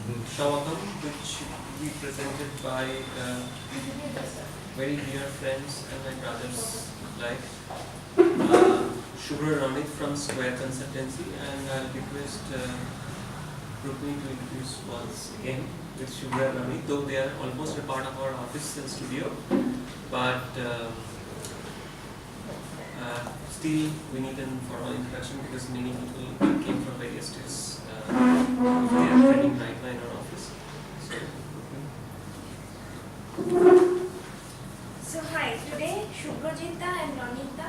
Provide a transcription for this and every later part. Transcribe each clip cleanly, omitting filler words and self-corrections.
Samāgam, which we presented by very dear friends and my brothers like Subhrajit Ranit from Square Consultancy, and I'll request Rukmini to introduce once again with Subhrajit Ranit, though they are almost a part of our office and studio, but still we need an formal introduction because many people came from various states. They are training right now in our office. So hi, today Subhrajit and Ranit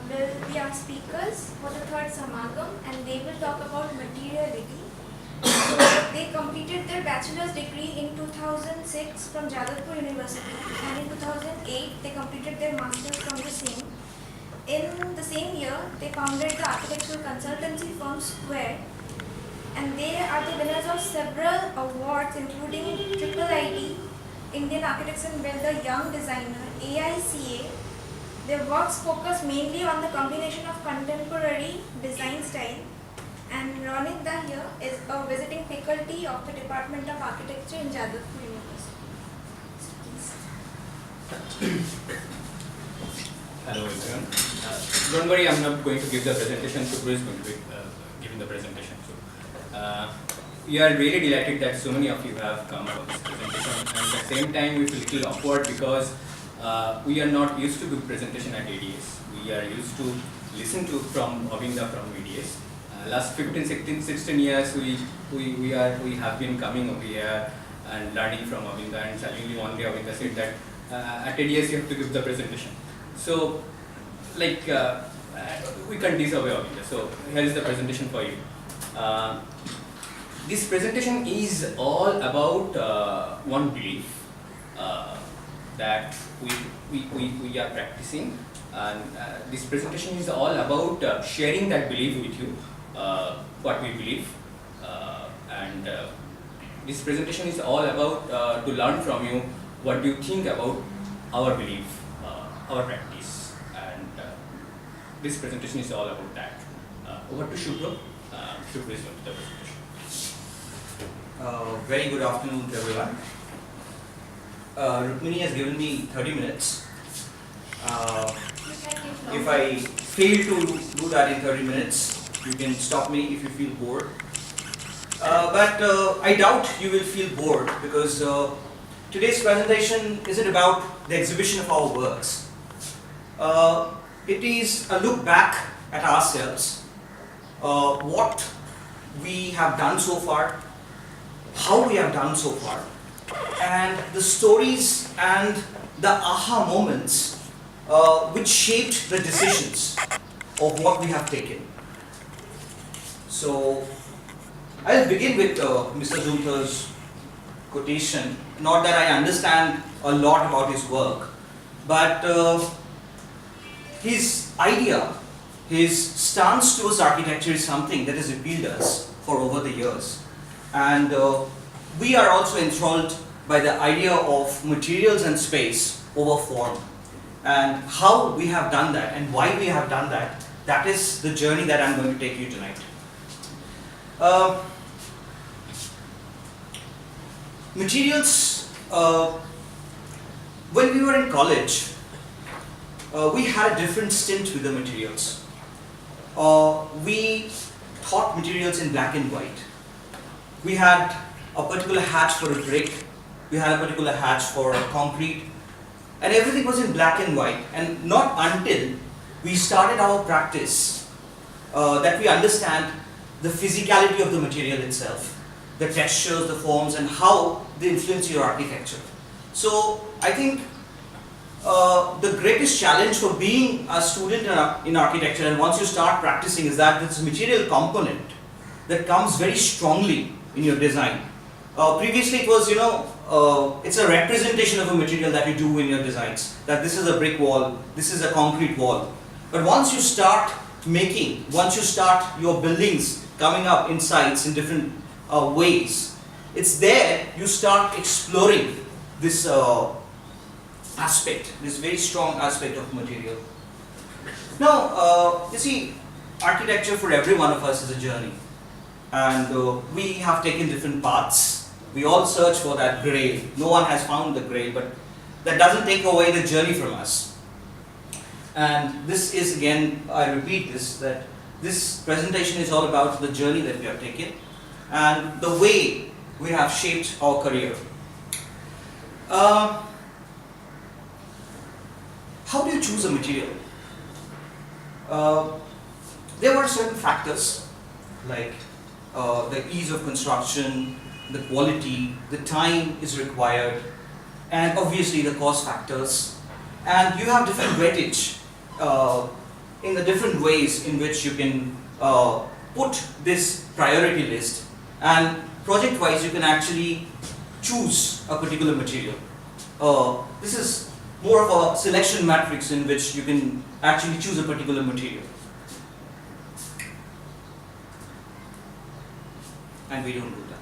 will be our speakers for the third Samāgam, and they will talk about materiality. So they completed their bachelor's degree in 2006 from Jadavpur University, and in 2008 they completed their master's from the same. In the same year, they founded the architectural consultancy firm Square, and they are the winners of several awards including Triple ID, Indian Architects and Builder Young Designer, AICA. Their works focus mainly on the combination of contemporary design style, and Ranit here is a visiting faculty of the Department of Architecture in Jadavpur University. Hello everyone. Don't worry, I'm not going to give the presentation. Subhra is going to be giving the presentation. So, we are really delighted that so many of you have come for this presentation, and at the same time we feel a little awkward because we are not used to give presentation at ADS. We are used to listen to from Avinda from ADS. Last 15, 16 years we have been coming over here and learning from Avinda, and suddenly one day Avinda said that at ADS you have to give the presentation. So, like, we can't disobey Avinda. So, here is the presentation for you. This presentation is all about one belief that we are practicing, and this presentation is all about sharing that belief with you, what we believe, and this presentation is all about to learn from you what do you think about our belief, our practice, and this presentation is all about that. Over to Shubhra. Shubhra is going to the presentation. Very good afternoon to everyone. Rukmini has given me 30 minutes. If I fail to do that in 30 minutes, you can stop me if you feel bored. But I doubt you will feel bored because today's presentation isn't about the exhibition of our works. It is a look back at ourselves, what we have done so far, how we have done so far, and the stories and the aha moments which shaped the decisions of what we have taken. So, I'll begin with Mr. Zunther's quotation. Not that I understand a lot about his work, but his idea, his stance towards architecture is something that has appealed us for over the years. And we are also enthralled by the idea of materials and space over form. And how we have done that and why we have done that, that is the journey that I'm going to take you tonight. Materials, when we were in college, we had a different stint with the materials. We taught materials in black and white. We had a particular hatch for a brick, we had a particular hatch for a concrete, and everything was in black and white. And not until we started our practice that we understand the physicality of the material itself, the textures, the forms, and how they influence your architecture. So I think the greatest challenge for being a student in architecture, and once you start practicing, is that this material component that comes very strongly in your design. Previously it was, it's a representation of a material that you do in your designs, that this is a brick wall, this is a concrete wall. But once you start once you start your buildings coming up in sites in different ways, it's there you start exploring this aspect, this very strong aspect of material. Now, you see, architecture for every one of us is a journey. and we have taken different paths. We all search for that Grail. No one has found the Grail, but that doesn't take away the journey from us. And this is, again, I repeat this, that this presentation is all about the journey that we have taken and the way we have shaped our career. How do you choose a material? There were certain factors like the ease of construction, the quality, the time is required, and obviously the cost factors. And you have different weightage in the different ways in which you can put this priority list, and project wise you can actually choose a particular material. This is more of a selection matrix in which you can actually choose a particular material. And we don't do that.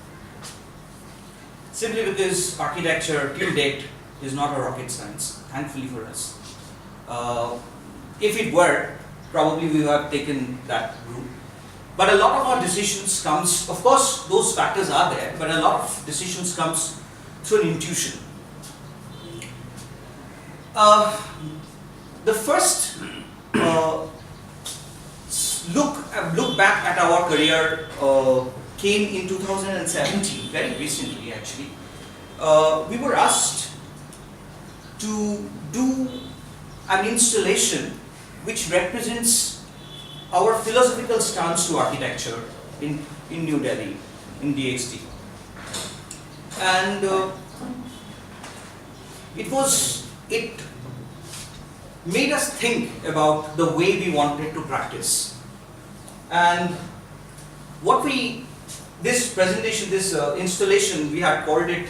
Simply because architecture till date is not a rocket science, thankfully for us. If it were, probably we would have taken that route. But a lot of our decisions comes, of course those factors are there, but a lot of decisions comes through an intuition. The first look back at our career came in 2017, very recently actually. We were asked to do an installation which represents our philosophical stance to architecture in New Delhi, in DXD. And it made us think about the way we wanted to practice. And this presentation, this installation, we had called it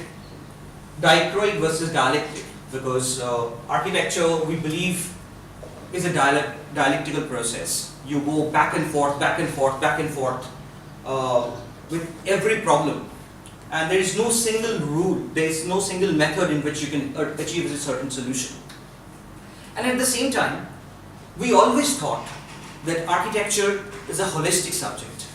diachroic versus dialectic, because architecture, we believe, is a dialectical process. You go back and forth, back and forth, back and forth with every problem. And there is no single rule, there is no single method in which you can achieve a certain solution. And at the same time, we always thought that architecture is a holistic subject.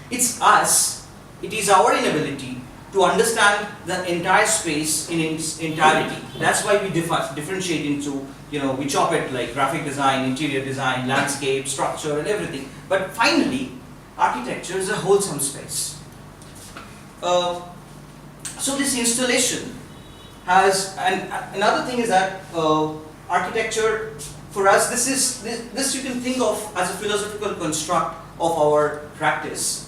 It's us, it is our inability to understand the entire space in its entirety. That's why we differentiate into, we chop it like graphic design, interior design, landscape, structure and everything. But finally, architecture is a wholesome space. So this installation has, and another thing is that architecture, for us, this you can think of as a philosophical construct of our practice.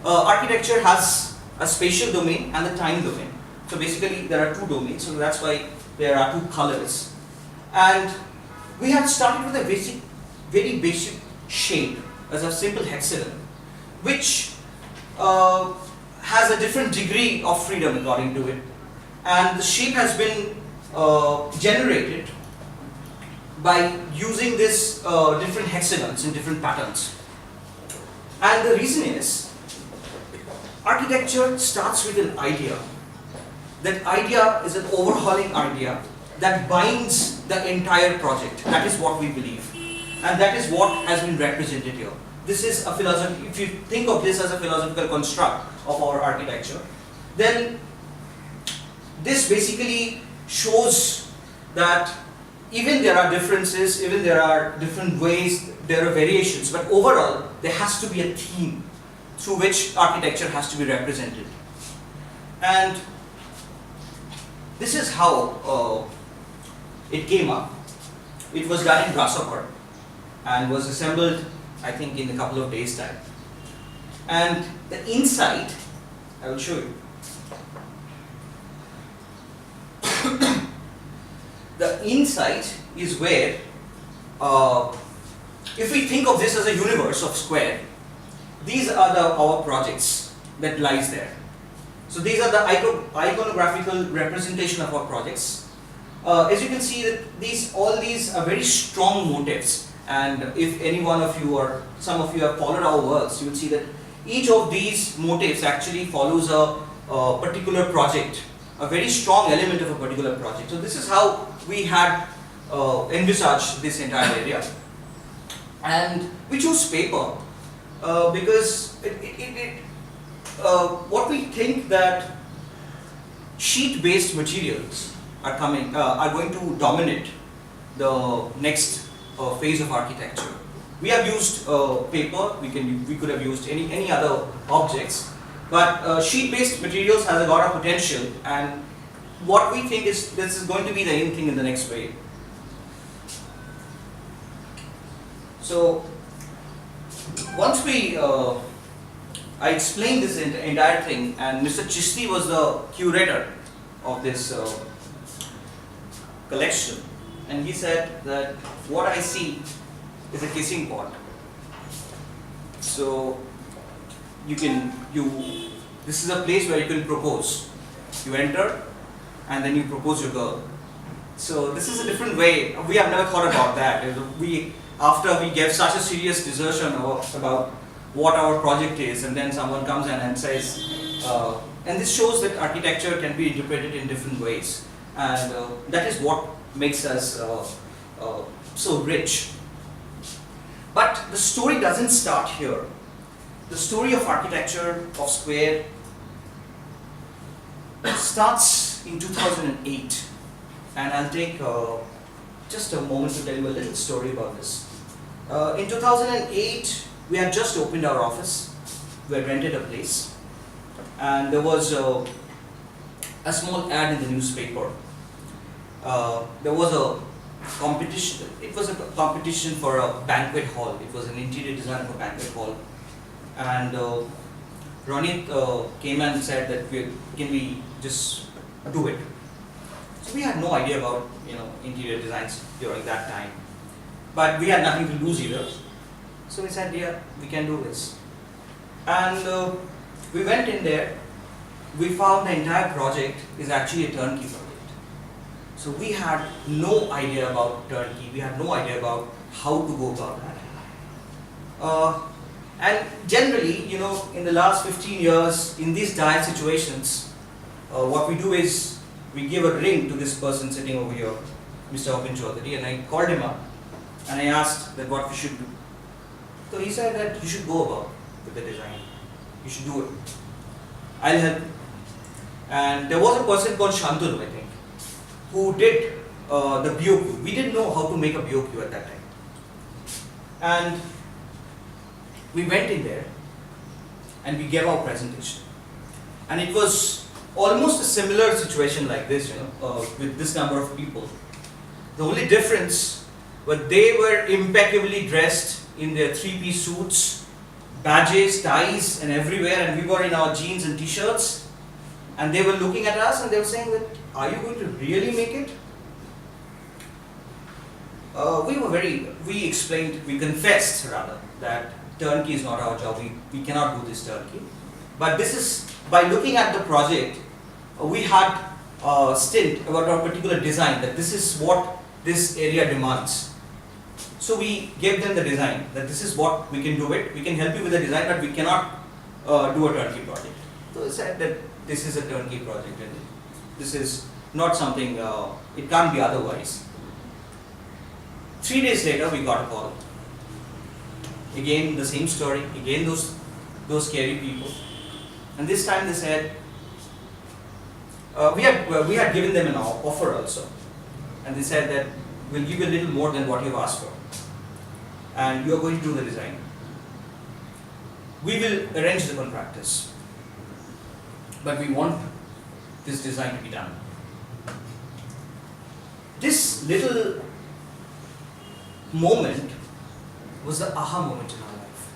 Architecture has a spatial domain and a time domain. So basically there are two domains, so that's why there are two colors. And we had started with a very basic shape as a simple hexagon, which has a different degree of freedom according to it. And the shape has been generated by using this different hexagons in different patterns. And the reason is, architecture starts with an idea. That idea is an overhauling idea that binds the entire project. That is what we believe. And that is what has been represented here. This is a philosophy, if you think of this as a philosophical construct of our architecture, then this basically shows that even there are differences, even there are different ways, there are variations, but overall there has to be a theme through which architecture has to be represented. And this is how it came up. It was done in Grasshopper and was assembled, I think, in a couple of days' time. And the inside, I will show you. The inside is where, if we think of this as a universe of square, these are our projects that lies there. So these are the iconographical representation of our projects. As you can see, that all these are very strong motifs. And if any one of you or some of you have followed our works, you will see that each of these motifs actually follows a particular project, a very strong element of a particular project. So this is how we had envisaged this entire area. And we chose paper because what we think that sheet-based materials are going to dominate the next phase of architecture. We have used paper. We could have used any other objects, but sheet-based materials has a lot of potential, and what we think is this is going to be the in thing in the next wave. So once I explained this entire thing, and Mr. Chishti was the curator of this collection, and he said that what I see is a kissing pot. So this is a place where you can propose. You enter and then you propose your girl. So this is a different way. We have never thought about that. After we gave such a serious dissertation about what our project is, and then someone comes in and says, and this shows that architecture can be interpreted in different ways, and that is what makes us so rich. But the story doesn't start here. The story of architecture of Square starts in 2008, and I'll take just a moment to tell you a little story about this. In 2008, we had just opened our office. We had rented a place, and there was a small ad in the newspaper. There was a competition. It was a competition for a banquet hall. It was an interior design of a banquet hall, and Ranit came and said that can we just do it. So we had no idea about interior designs during that time, but we had nothing to lose either. So we said, yeah, we can do this. And we went in there. We found the entire project is actually a turnkey project. So we had no idea about turnkey. We had no idea about how to go about that. And generally, in the last 15 years, in these dire situations, what we do is we give a ring to this person sitting over here, Mr. Opin Chaudhary, and I called him up and I asked that what we should do. So he said that you should go about with the design. You should do it. I'll help you. And there was a person called Shantanu, I think, who did the BOQ. We didn't know how to make a BOQ at that time. And we went in there and we gave our presentation. And it was almost a similar situation like this, with this number of people. The only difference was they were impeccably dressed in their three-piece suits, badges, ties, and everywhere, and we were in our jeans and t-shirts, and they were looking at us and they were saying that, are you going to really make it? We explained, we confessed rather, that turnkey is not our job, we cannot do this turnkey. But this is, by looking at the project, we had a stint about a particular design, that this is what this area demands. So we gave them the design, that this is what we can do it, we can help you with the design, but we cannot do a turnkey project. So they said that this is a turnkey project and this is not something, it can't be otherwise. 3 days later we got a call. Again the same story, again those scary people. And this time they said, we had given them an offer also. And they said that we'll give you a little more than what you've asked for. And you are going to do the design. We will arrange the contractors. But we want this design to be done. This little moment was the aha moment in our life.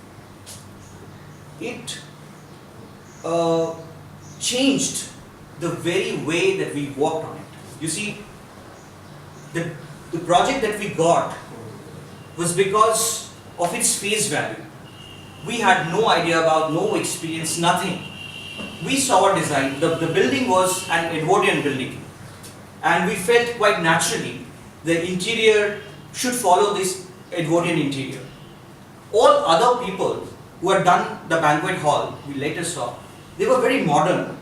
It changed the very way that we worked on it. You see, the project that we got was because of its face value. We had no idea about, no experience, nothing. We saw a design, the building was an Edwardian building, and we felt quite naturally the interior should follow this Edwardian interior. All other people who had done the banquet hall, we later saw, they were very modern.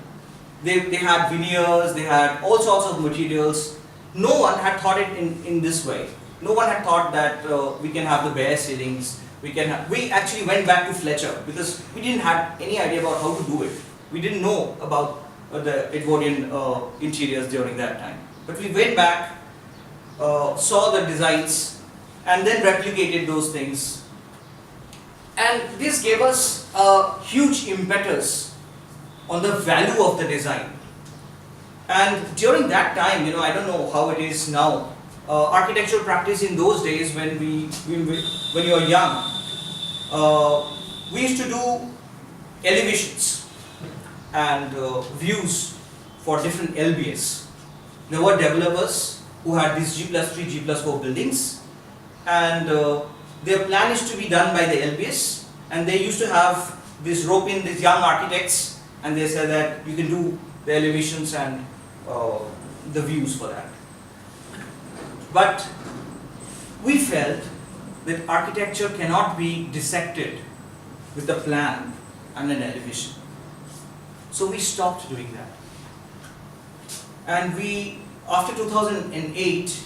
They had veneers, they had all sorts of materials. No one had thought it in this way. No one had thought that we can have the bare ceilings, we actually went back to Fletcher because we didn't have any idea about how to do it. We didn't know about the Edwardian interiors during that time. But we went back, saw the designs, and then replicated those things. And this gave us a huge impetus on the value of the design. And during that time, I don't know how it is now. Architectural practice in those days, when you were young, we used to do elevations and views for different LBS. There were developers who had these G+3, G+4 buildings, and their plan is to be done by the LBS, and they used to have this rope in these young architects, and they said that you can do the elevations and the views for that. But we felt that architecture cannot be dissected with a plan and an elevation. So we stopped doing that. And after 2008,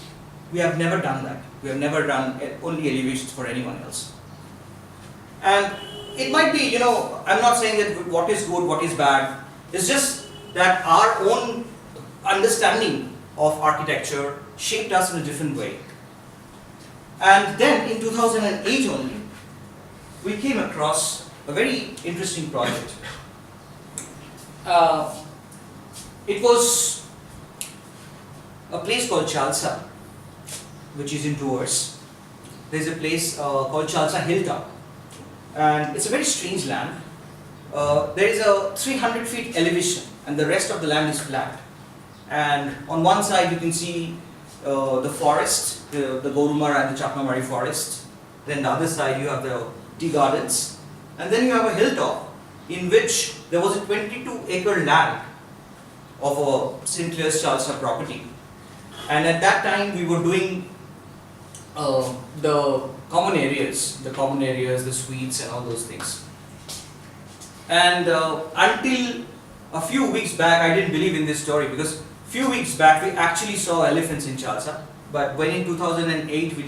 we have never done that. We have never done only elevations for anyone else. And it might be, I'm not saying that what is good, what is bad. It's just that our own understanding of architecture shaped us in a different way. And then in 2008 only, we came across a very interesting project. It was a place called Chalsa, which is in Tours. There's a place called Chalsa Hilltop, and it's a very strange land. There is a 300 feet elevation, and the rest of the land is flat. And on one side you can see the forest, the Gorumar and the Chapnamari forest. Then the other side you have the tea gardens, and then you have a hilltop in which there was a 22-acre land of a St. Clair's Chalsa property. And at that time we were doing the common areas, the suites and all those things. And until a few weeks back, I didn't believe in this story, because a few weeks back we actually saw elephants in Chalsa. But when in 2008 we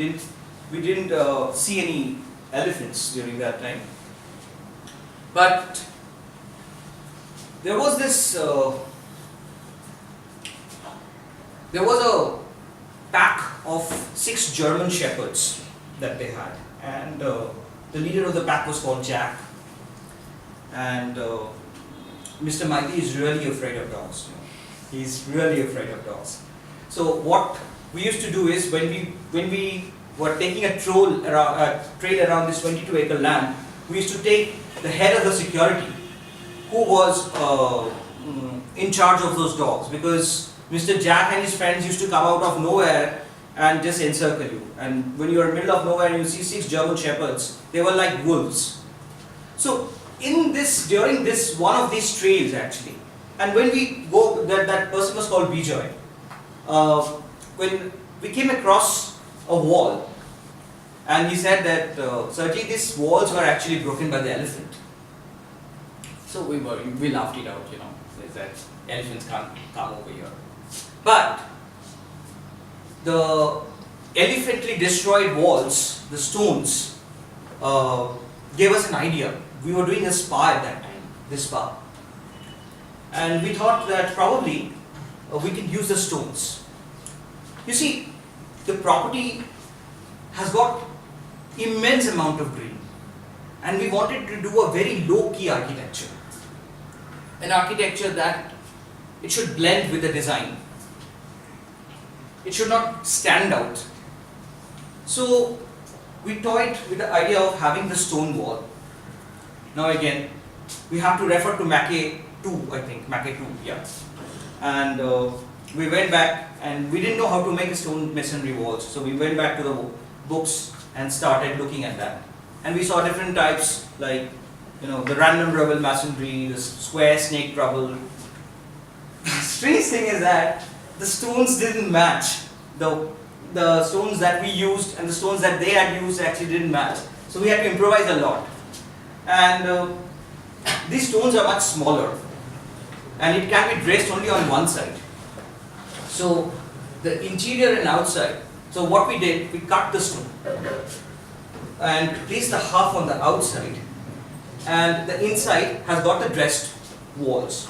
didn't see any elephants during that time. But there was this, there was a pack of 6 German shepherds that they had, and the leader of the pack was called Jack. And Mr. Maiti is really afraid of dogs. He's really afraid of dogs. So what we used to do is, when we were taking a trail around this 22-acre land, we used to take the head of the security, who was in charge of those dogs, because Mr. Jack and his friends used to come out of nowhere and just encircle you. And when you are in the middle of nowhere and you see 6 German shepherds, they were like wolves. So during this one of these trails actually, and when we go, that person was called Bijoy. When we came across a wall, and he said that certainly these walls were actually broken by the elephant. So we laughed it out, says that elephants can't come over here. But the elephantly destroyed walls, the stones, gave us an idea. We were doing a spa at that time, this spa. And we thought that probably we can use the stones. You see, the property has got immense amount of green, and we wanted to do a very low-key architecture. An architecture that it should blend with the design. It should not stand out. So we toyed with the idea of having the stone wall. Now again, we have to refer to Mackay 2, I think, Mackay 2, yeah. And we went back, and we didn't know how to make a stone masonry walls. So we went back to the books and started looking at that. And we saw different types, like, the random rubble masonry, the square snake rubble. The strange thing is that the stones didn't match. The stones that we used and the stones that they had used actually didn't match. So we had to improvise a lot. And these stones are much smaller, and it can be dressed only on one side. So the interior and outside. So what we did, we cut the stone. and place the half on the outside, and the inside has got the dressed walls.